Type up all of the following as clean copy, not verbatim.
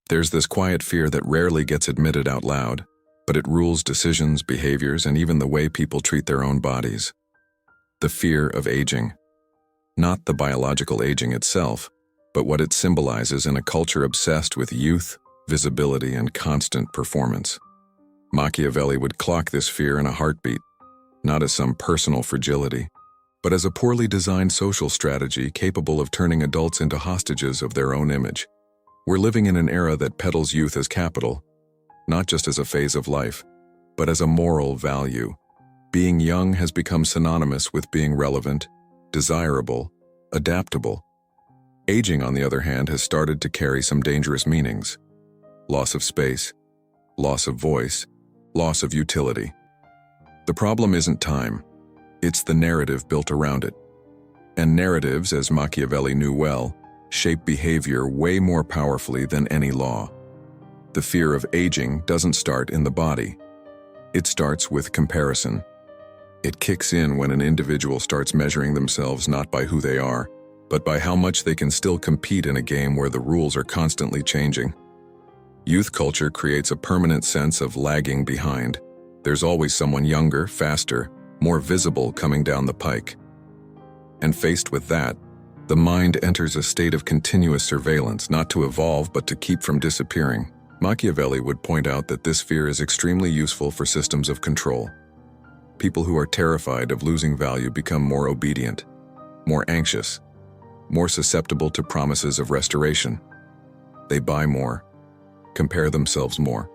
There's this quiet fear that rarely gets admitted out loud, but it rules decisions, behaviors, and even the way people treat their own bodies. The fear of aging. Not the biological aging itself, but what it symbolizes in a culture obsessed with youth, visibility, and constant performance. Machiavelli would clock this fear in a heartbeat, not as some personal fragility, but as a poorly designed social strategy capable of turning adults into hostages of their own image. We're living in an era that peddles youth as capital, not just as a phase of life, but as a moral value. Being young has become synonymous with being relevant, desirable, adaptable. Aging, on the other hand, has started to carry some dangerous meanings. Loss of space, loss of voice, loss of utility. The problem isn't time, it's the narrative built around it. And narratives, as Machiavelli knew well, shape behavior way more powerfully than any law. The fear of aging doesn't start in the body. It starts with comparison. It kicks in when an individual starts measuring themselves not by who they are, but by how much they can still compete in a game where the rules are constantly changing. Youth culture creates a permanent sense of lagging behind. There's always someone younger, faster, more visible coming down the pike. And faced with that, the mind enters a state of continuous surveillance, not to evolve but to keep from disappearing. Machiavelli would point out that this fear is extremely useful for systems of control. People who are terrified of losing value become more obedient, more anxious, more susceptible to promises of restoration. They buy more, compare themselves more,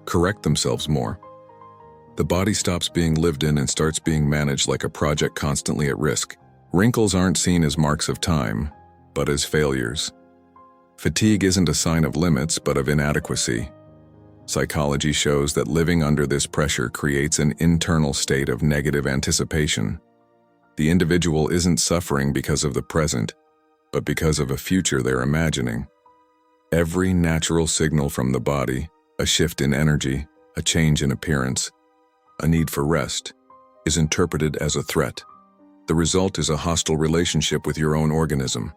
correct themselves more. The body stops being lived in and starts being managed like a project constantly at risk. Wrinkles aren't seen as marks of time, but as failures. Fatigue isn't a sign of limits, but of inadequacy. Psychology shows that living under this pressure creates an internal state of negative anticipation. The individual isn't suffering because of the present, but because of a future they're imagining. Every natural signal from the body, a shift in energy, a change in appearance, a need for rest, is interpreted as a threat. The result is a hostile relationship with your own organism.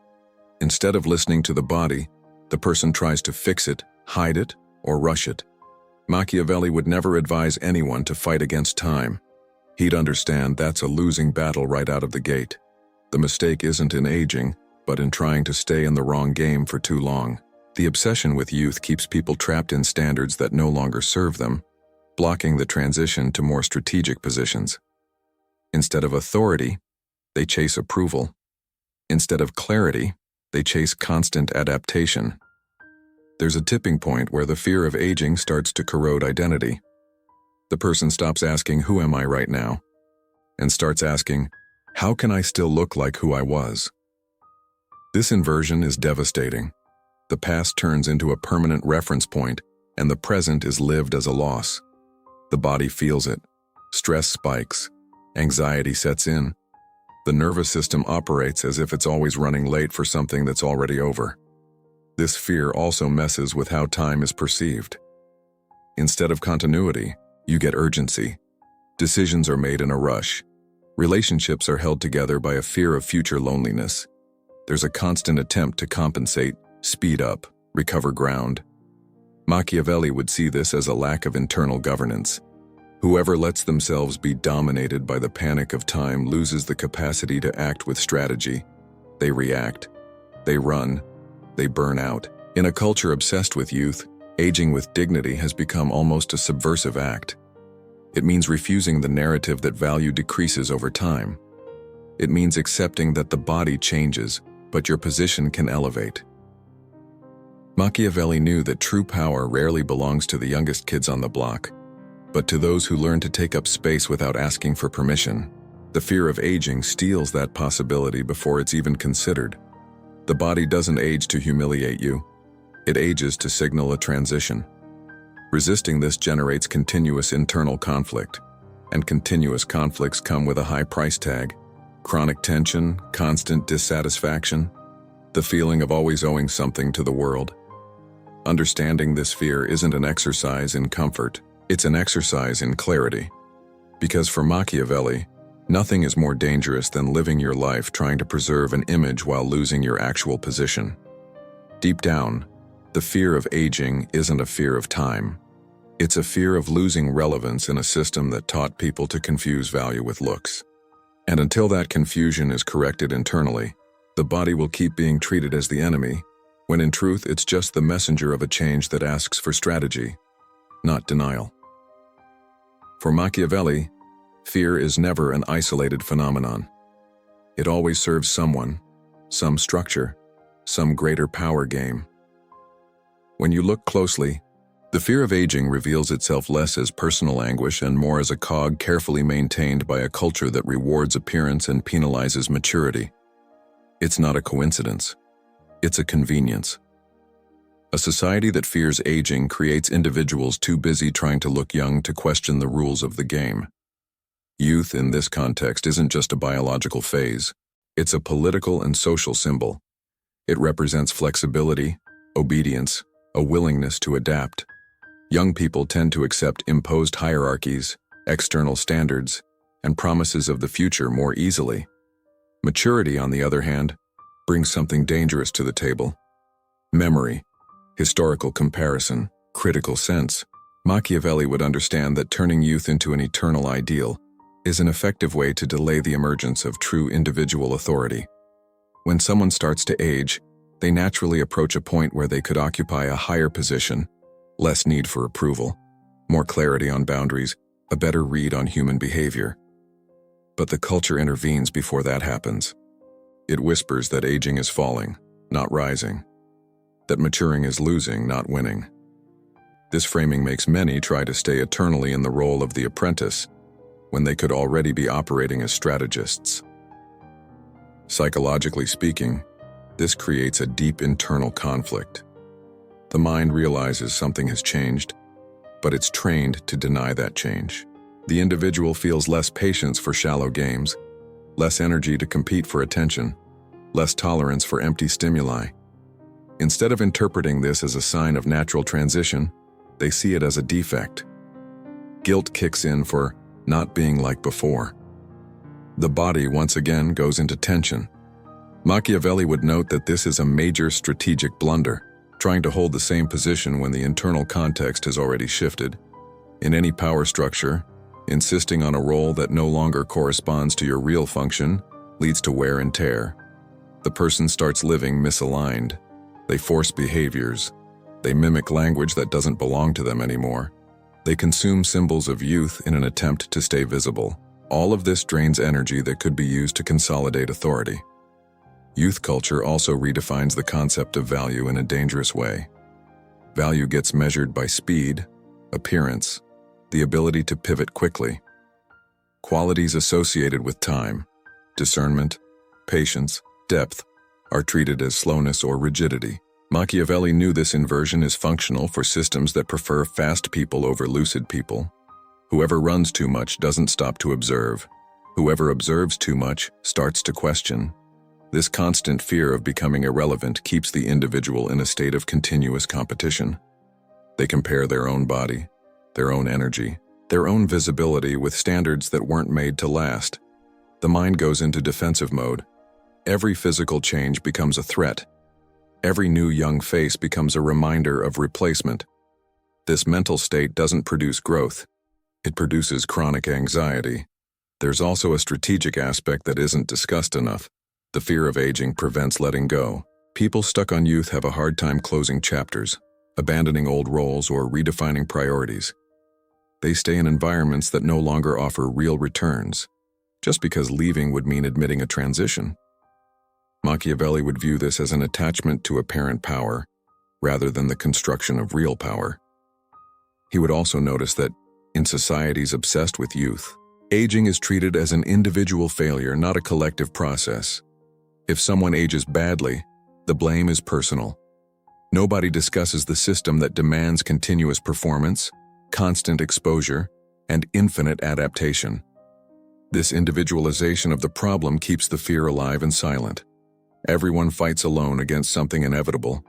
Instead of listening to the body, the person tries to fix it, hide it, or rush it. Machiavelli would never advise anyone to fight against time. He'd understand that's a losing battle right out of the gate. The mistake isn't in aging, but in trying to stay in the wrong game for too long. The obsession with youth keeps people trapped in standards that no longer serve them, blocking the transition to more strategic positions. Instead of authority, they chase approval. Instead of clarity, they chase constant adaptation. There's a tipping point where the fear of aging starts to corrode identity. The person stops asking, "Who am I right now?" and starts asking, "How can I still look like who I was?" This inversion is devastating. The past turns into a permanent reference point, and the present is lived as a loss. The body feels it. Stress spikes. Anxiety sets in. The nervous system operates as if it's always running late for something that's already over. This fear also messes with how time is perceived. Instead of continuity, you get urgency. Decisions are made in a rush. Relationships are held together by a fear of future loneliness. There's a constant attempt to compensate, speed up, recover ground. Machiavelli would see this as a lack of internal governance. Whoever lets themselves be dominated by the panic of time loses the capacity to act with strategy. They react, they run, they burn out. In a culture obsessed with youth, aging with dignity has become almost a subversive act. It means refusing the narrative that value decreases over time. It means accepting that the body changes, but your position can elevate. Machiavelli knew that true power rarely belongs to the youngest kids on the block, but to those who learn to take up space without asking for permission. The fear of aging steals that possibility before it's even considered. The body doesn't age to humiliate you. It ages to signal a transition. Resisting this generates continuous internal conflict, and continuous conflicts come with a high price tag. Chronic tension, constant dissatisfaction, the feeling of always owing something to the world. Understanding this fear isn't an exercise in comfort, it's an exercise in clarity. Because for Machiavelli, nothing is more dangerous than living your life trying to preserve an image while losing your actual position. Deep down, The fear of aging isn't a fear of time. It's a fear of losing relevance in a system that taught people to confuse value with looks. And until that confusion is corrected internally, the body will keep being treated as the enemy, when in truth it's just the messenger of a change that asks for strategy, not denial. For Machiavelli, fear is never an isolated phenomenon. It always serves someone, some structure, some greater power game. When you look closely, the fear of aging reveals itself less as personal anguish and more as a cog carefully maintained by a culture that rewards appearance and penalizes maturity. It's not a coincidence. It's a convenience. A society that fears aging creates individuals too busy trying to look young to question the rules of the game. Youth in this context isn't just a biological phase. It's a political and social symbol. It represents flexibility, obedience, a willingness to adapt. Young people tend to accept imposed hierarchies, external standards, and promises of the future more easily. Maturity, on the other hand, brings something dangerous to the table. Memory, historical comparison, critical sense. Machiavelli would understand that turning youth into an eternal ideal is an effective way to delay the emergence of true individual authority. When someone starts to age, they naturally approach a point where they could occupy a higher position, less need for approval, more clarity on boundaries, a better read on human behavior. But the culture intervenes before that happens. It whispers that aging is falling, not rising, that maturing is losing, not winning. This framing makes many try to stay eternally in the role of the apprentice, when they could already be operating as strategists. Psychologically speaking, this creates a deep internal conflict. The mind realizes something has changed, but it's trained to deny that change. The individual feels less patience for shallow games, less energy to compete for attention, less tolerance for empty stimuli. Instead of interpreting this as a sign of natural transition, they see it as a defect. Guilt kicks in for not being like before. The body once again goes into tension. Machiavelli would note that this is a major strategic blunder, trying to hold the same position when the internal context has already shifted. In any power structure, insisting on a role that no longer corresponds to your real function leads to wear and tear. The person starts living misaligned. They force behaviors. They mimic language that doesn't belong to them anymore. They consume symbols of youth in an attempt to stay visible. All of this drains energy that could be used to consolidate authority. Youth culture also redefines the concept of value in a dangerous way. Value gets measured by speed, appearance, the ability to pivot quickly. Qualities associated with time, discernment, patience, depth, are treated as slowness or rigidity. Machiavelli knew this inversion is functional for systems that prefer fast people over lucid people. Whoever runs too much doesn't stop to observe. Whoever observes too much starts to question. This constant fear of becoming irrelevant keeps the individual in a state of continuous competition. They compare their own body, their own energy, their own visibility with standards that weren't made to last. The mind goes into defensive mode. Every physical change becomes a threat. Every new young face becomes a reminder of replacement. This mental state doesn't produce growth. It produces chronic anxiety. There's also a strategic aspect that isn't discussed enough. The fear of aging prevents letting go. People stuck on youth have a hard time closing chapters, abandoning old roles, or redefining priorities. They stay in environments that no longer offer real returns, just because leaving would mean admitting a transition. Machiavelli would view this as an attachment to apparent power, rather than the construction of real power. He would also notice that, in societies obsessed with youth, aging is treated as an individual failure, not a collective process. If someone ages badly, the blame is personal. Nobody discusses the system that demands continuous performance, constant exposure, and infinite adaptation. This individualization of the problem keeps the fear alive and silent. Everyone fights alone against something inevitable,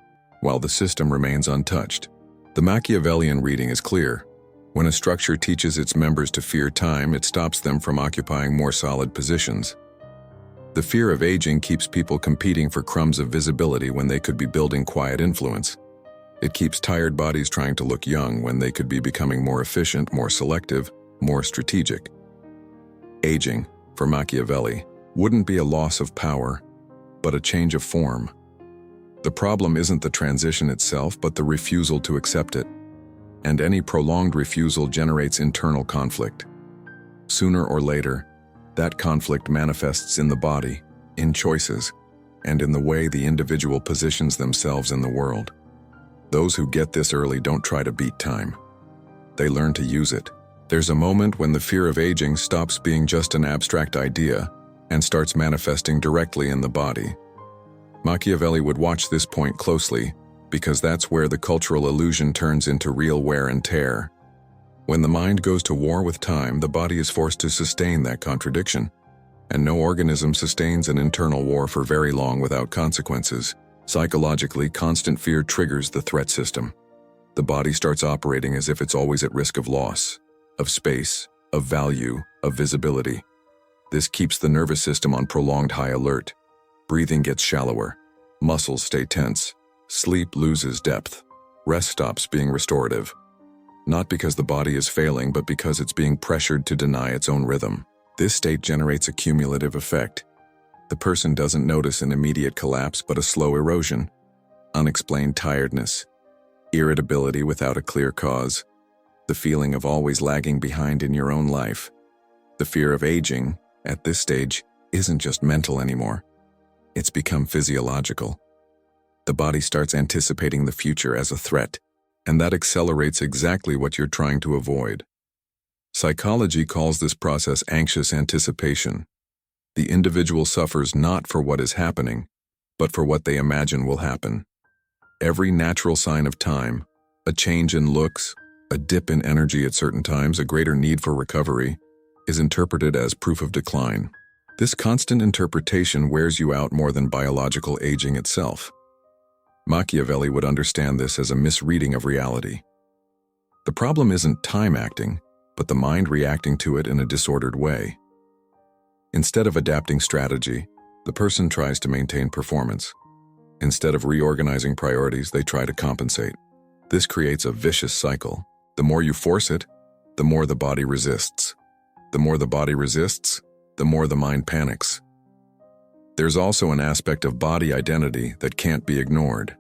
while the system remains untouched. The Machiavellian reading is clear. When a structure teaches its members to fear time, it stops them from occupying more solid positions. The fear of aging keeps people competing for crumbs of visibility when they could be building quiet influence. It keeps tired bodies trying to look young when they could be becoming more efficient, more selective, more strategic. Aging, for Machiavelli, wouldn't be a loss of power, but a change of form. The problem isn't the transition itself, but the refusal to accept it. And any prolonged refusal generates internal conflict. Sooner or later, that conflict manifests in the body, in choices, and in the way the individual positions themselves in the world. Those who get this early don't try to beat time. They learn to use it. There's a moment when the fear of aging stops being just an abstract idea and starts manifesting directly in the body. Machiavelli would watch this point closely because that's where the cultural illusion turns into real wear and tear. When the mind goes to war with time, the body is forced to sustain that contradiction. And no organism sustains an internal war for very long without consequences. Psychologically, constant fear triggers the threat system. The body starts operating as if it's always at risk of loss, of space, of value, of visibility. This keeps the nervous system on prolonged high alert. Breathing gets shallower. Muscles stay tense. Sleep loses depth. Rest stops being restorative. Not because the body is failing, but because it's being pressured to deny its own rhythm. This state generates a cumulative effect. The person doesn't notice an immediate collapse, but a slow erosion. Unexplained tiredness. Irritability without a clear cause. The feeling of always lagging behind in your own life. The fear of aging, at this stage, isn't just mental anymore. It's become physiological. The body starts anticipating the future as a threat, and that accelerates exactly what you're trying to avoid. Psychology calls this process anxious anticipation. The individual suffers not for what is happening, but for what they imagine will happen. Every natural sign of time, a change in looks, a dip in energy at certain times, a greater need for recovery, is interpreted as proof of decline. This constant interpretation wears you out more than biological aging itself. Machiavelli would understand this as a misreading of reality. The problem isn't time acting, but the mind reacting to it in a disordered way. Instead of adapting strategy, the person tries to maintain performance. Instead of reorganizing priorities, they try to compensate. This creates a vicious cycle. The more you force it, the more the body resists. The more the body resists, the more the mind panics. There's also an aspect of body identity that can't be ignored.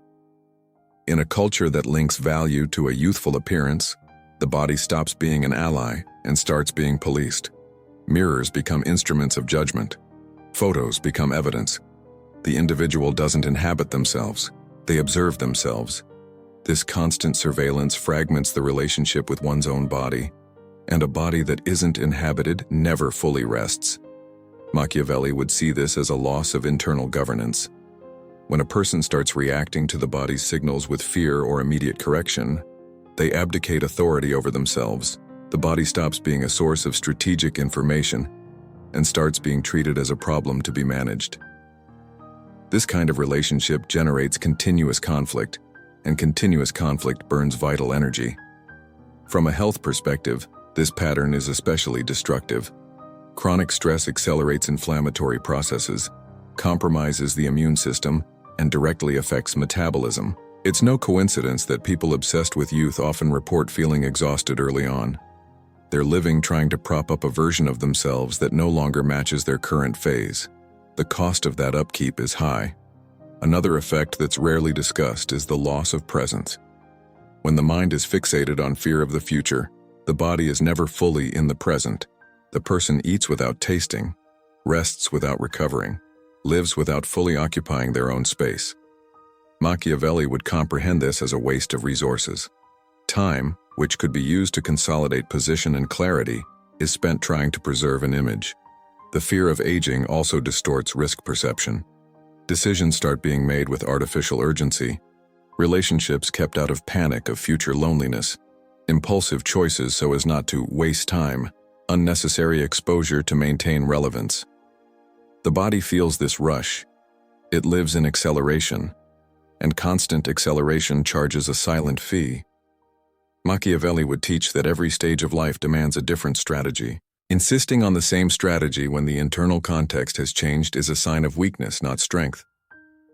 In a culture that links value to a youthful appearance, the body stops being an ally and starts being policed. Mirrors become instruments of judgment. Photos become evidence. The individual doesn't inhabit themselves, they observe themselves. This constant surveillance fragments the relationship with one's own body, and a body that isn't inhabited never fully rests. Machiavelli would see this as a loss of internal governance. When a person starts reacting to the body's signals with fear or immediate correction, they abdicate authority over themselves. The body stops being a source of strategic information and starts being treated as a problem to be managed. This kind of relationship generates continuous conflict, and continuous conflict burns vital energy. From a health perspective, this pattern is especially destructive. Chronic stress accelerates inflammatory processes, compromises the immune system, and directly affects metabolism. It's no coincidence that people obsessed with youth often report feeling exhausted early on. They're living trying to prop up a version of themselves that no longer matches their current phase. The cost of that upkeep is high. Another effect that's rarely discussed is the loss of presence. When the mind is fixated on fear of the future, the body is never fully in the present. The person eats without tasting, rests without recovering, lives without fully occupying their own space. Machiavelli would comprehend this as a waste of resources. Time, which could be used to consolidate position and clarity, is spent trying to preserve an image. The fear of aging also distorts risk perception. Decisions start being made with artificial urgency, relationships kept out of panic of future loneliness, impulsive choices so as not to waste time, unnecessary exposure to maintain relevance. The body feels this rush. It lives in acceleration, and constant acceleration charges a silent fee. Machiavelli would teach that every stage of life demands a different strategy. Insisting on the same strategy when the internal context has changed is a sign of weakness, not strength.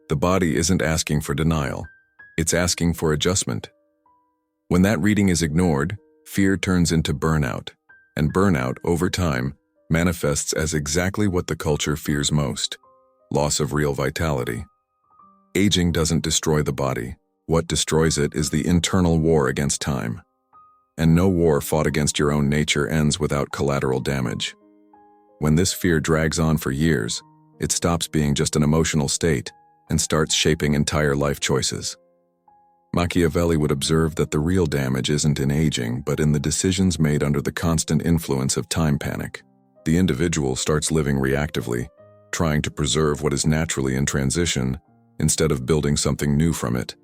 The body isn't asking for denial. It's asking for adjustment. When that reading is ignored, fear turns into burnout, and burnout, over time, manifests as exactly what the culture fears most: loss of real vitality. Aging doesn't destroy the body. What destroys it is the internal war against time. And no war fought against your own nature ends without collateral damage. When this fear drags on for years, it stops being just an emotional state and starts shaping entire life choices. Machiavelli would observe that the real damage isn't in aging, but in the decisions made under the constant influence of time panic. The individual starts living reactively, trying to preserve what is naturally in transition instead of building something new from it.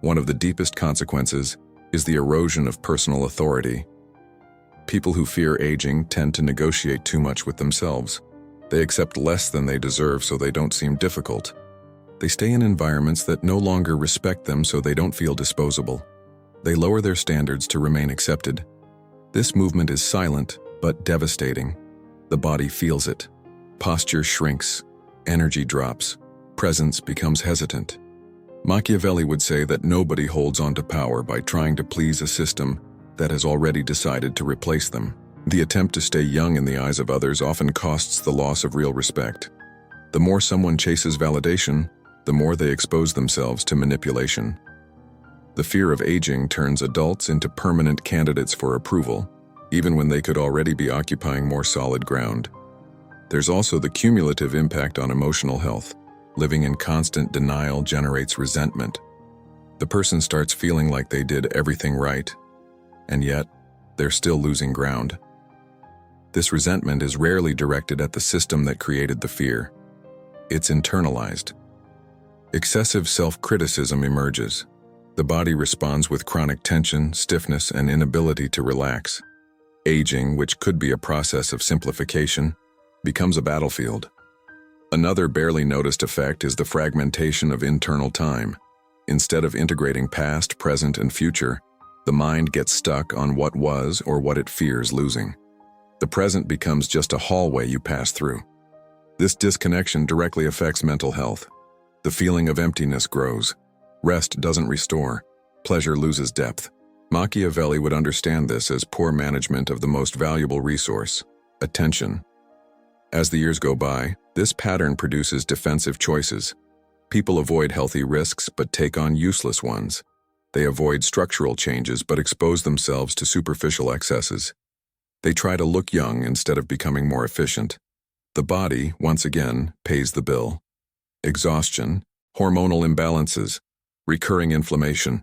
One of the deepest consequences is the erosion of personal authority. People who fear aging tend to negotiate too much with themselves. They accept less than they deserve so they don't seem difficult. They stay in environments that no longer respect them so they don't feel disposable. They lower their standards to remain accepted. This movement is silent but devastating. The body feels it. Posture shrinks, energy drops, presence becomes hesitant. Machiavelli would say that nobody holds on to power by trying to please a system that has already decided to replace them. The attempt to stay young in the eyes of others often costs the loss of real respect. The more someone chases validation, the more they expose themselves to manipulation. The fear of aging turns adults into permanent candidates for approval, even when they could already be occupying more solid ground. There's also the cumulative impact on emotional health. Living in constant denial generates resentment. The person starts feeling like they did everything right, and yet they're still losing ground. This resentment is rarely directed at the system that created the fear. It's internalized. Excessive self-criticism emerges. The body responds with chronic tension, stiffness, and inability to relax. Aging, which could be a process of simplification, becomes a battlefield. Another barely noticed effect is the fragmentation of internal time. Instead of integrating past, present, and future, the mind gets stuck on what was or what it fears losing. The present becomes just a hallway you pass through. This disconnection directly affects mental health. The feeling of emptiness grows. Rest doesn't restore. Pleasure loses depth. Machiavelli would understand this as poor management of the most valuable resource: attention. As the years go by, this pattern produces defensive choices. People avoid healthy risks but take on useless ones. They avoid structural changes but expose themselves to superficial excesses. They try to look young instead of becoming more efficient. The body, once again, pays the bill. Exhaustion, hormonal imbalances, recurring inflammation.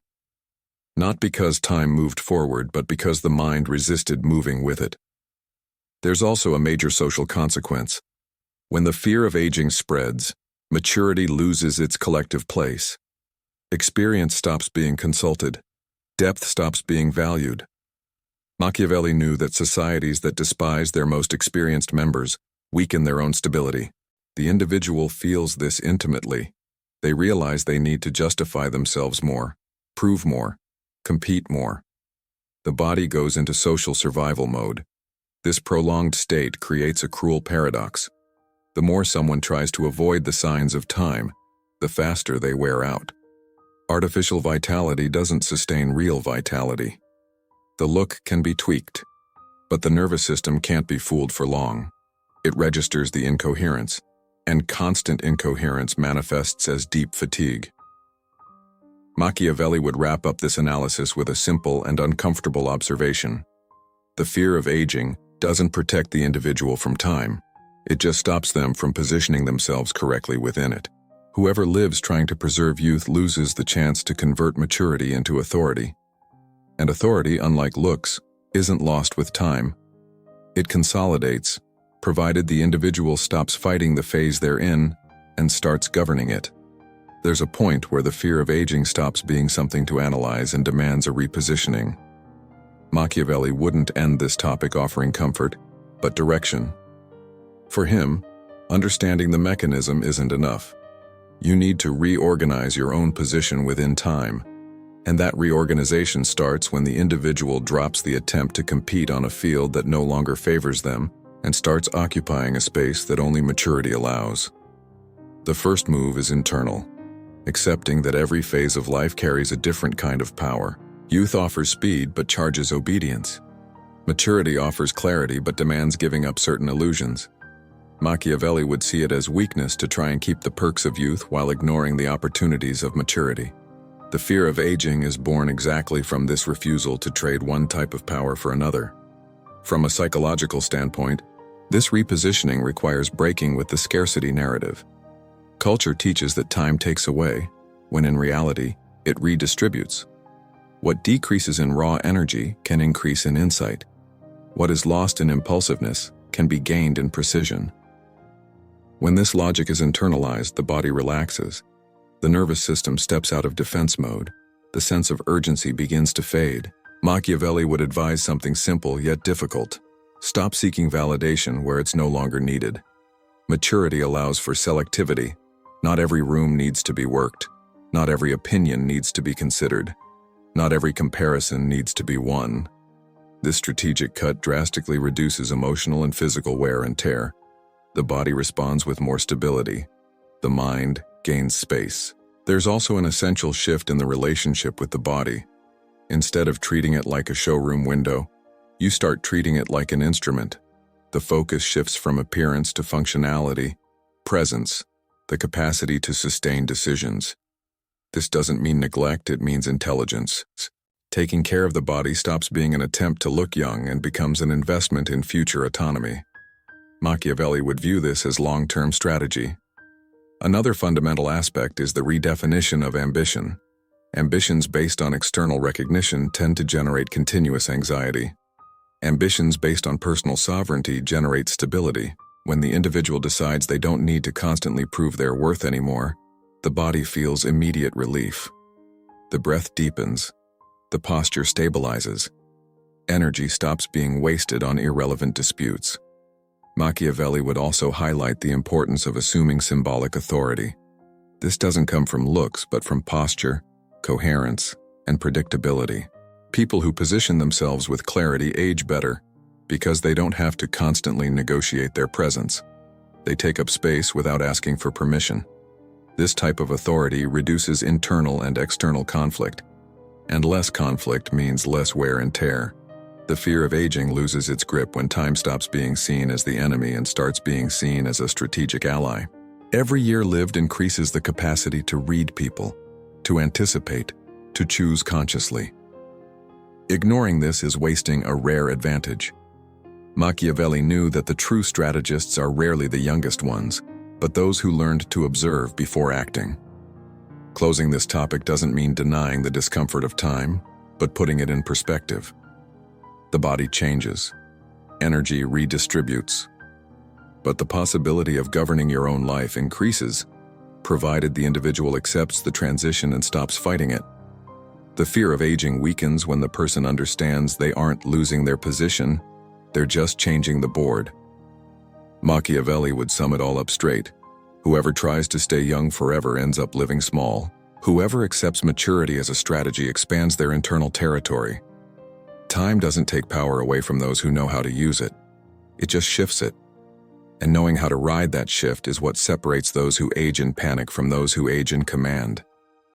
Not because time moved forward, but because the mind resisted moving with it. There's also a major social consequence. When the fear of aging spreads, maturity loses its collective place. Experience stops being consulted. Depth stops being valued. Machiavelli knew that societies that despise their most experienced members weaken their own stability. The individual feels this intimately. They realize they need to justify themselves more, prove more, compete more. The body goes into social survival mode. This prolonged state creates a cruel paradox. The more someone tries to avoid the signs of time, the faster they wear out. Artificial vitality doesn't sustain real vitality. The look can be tweaked, but the nervous system can't be fooled for long. It registers the incoherence, and constant incoherence manifests as deep fatigue. Machiavelli would wrap up this analysis with a simple and uncomfortable observation. The fear of aging doesn't protect the individual from time. It just stops them from positioning themselves correctly within it. Whoever lives trying to preserve youth loses the chance to convert maturity into authority. And authority, unlike looks, isn't lost with time. It consolidates, provided the individual stops fighting the phase they're in and starts governing it. There's a point where the fear of aging stops being something to analyze and demands a repositioning. Machiavelli wouldn't end this topic offering comfort, but direction. For him, understanding the mechanism isn't enough. You need to reorganize your own position within time, and that reorganization starts when the individual drops the attempt to compete on a field that no longer favors them and starts occupying a space that only maturity allows. The first move is internal. accepting that every phase of life carries a different kind of power. Youth offers speed but charges obedience. Maturity offers clarity but demands giving up certain illusions. Machiavelli would see it as weakness to try and keep the perks of youth while ignoring the opportunities of maturity. The fear of aging is born exactly from this refusal to trade one type of power for another. From a psychological standpoint, this repositioning requires breaking with the scarcity narrative. Culture teaches that time takes away, when in reality, it redistributes. What decreases in raw energy can increase in insight. What is lost in impulsiveness can be gained in precision. When this logic is internalized, the body relaxes. The nervous system steps out of defense mode. The sense of urgency begins to fade. Machiavelli would advise something simple yet difficult. Stop seeking validation where it's no longer needed. Maturity allows for selectivity. Not every room needs to be worked. Not every opinion needs to be considered. Not every comparison needs to be won. This strategic cut drastically reduces emotional and physical wear and tear. The body responds with more stability. The mind gains space. There's also an essential shift in the relationship with the body. Instead of treating it like a showroom window, you start treating it like an instrument. The focus shifts from appearance to functionality, presence, the capacity to sustain decisions. This doesn't mean neglect, it means intelligence. Taking care of the body stops being an attempt to look young and becomes an investment in future autonomy. Machiavelli would view this as long-term strategy. Another fundamental aspect is the redefinition of ambition. Ambitions based on external recognition tend to generate continuous anxiety. Ambitions based on personal sovereignty generate stability. When the individual decides they don't need to constantly prove their worth anymore, the body feels immediate relief. The breath deepens. The posture stabilizes. Energy stops being wasted on irrelevant disputes. Machiavelli would also highlight the importance of assuming symbolic authority. This doesn't come from looks, but from posture, coherence, and predictability. People who position themselves with clarity age better because they don't have to constantly negotiate their presence. They take up space without asking for permission. This type of authority reduces internal and external conflict, and less conflict means less wear and tear. The fear of aging loses its grip when time stops being seen as the enemy and starts being seen as a strategic ally. Every year lived increases the capacity to read people, to anticipate, to choose consciously. Ignoring this is wasting a rare advantage. Machiavelli knew that the true strategists are rarely the youngest ones, but those who learned to observe before acting. Closing this topic doesn't mean denying the discomfort of time, but putting it in perspective. The body changes. Energy redistributes. But the possibility of governing your own life increases, provided the individual accepts the transition and stops fighting it. The fear of aging weakens when the person understands they aren't losing their position, they're just changing the board. Machiavelli would sum it all up straight. Whoever tries to stay young forever ends up living small. Whoever accepts maturity as a strategy expands their internal territory. Time doesn't take power away from those who know how to use it. It just shifts it. And knowing how to ride that shift is what separates those who age in panic from those who age in command.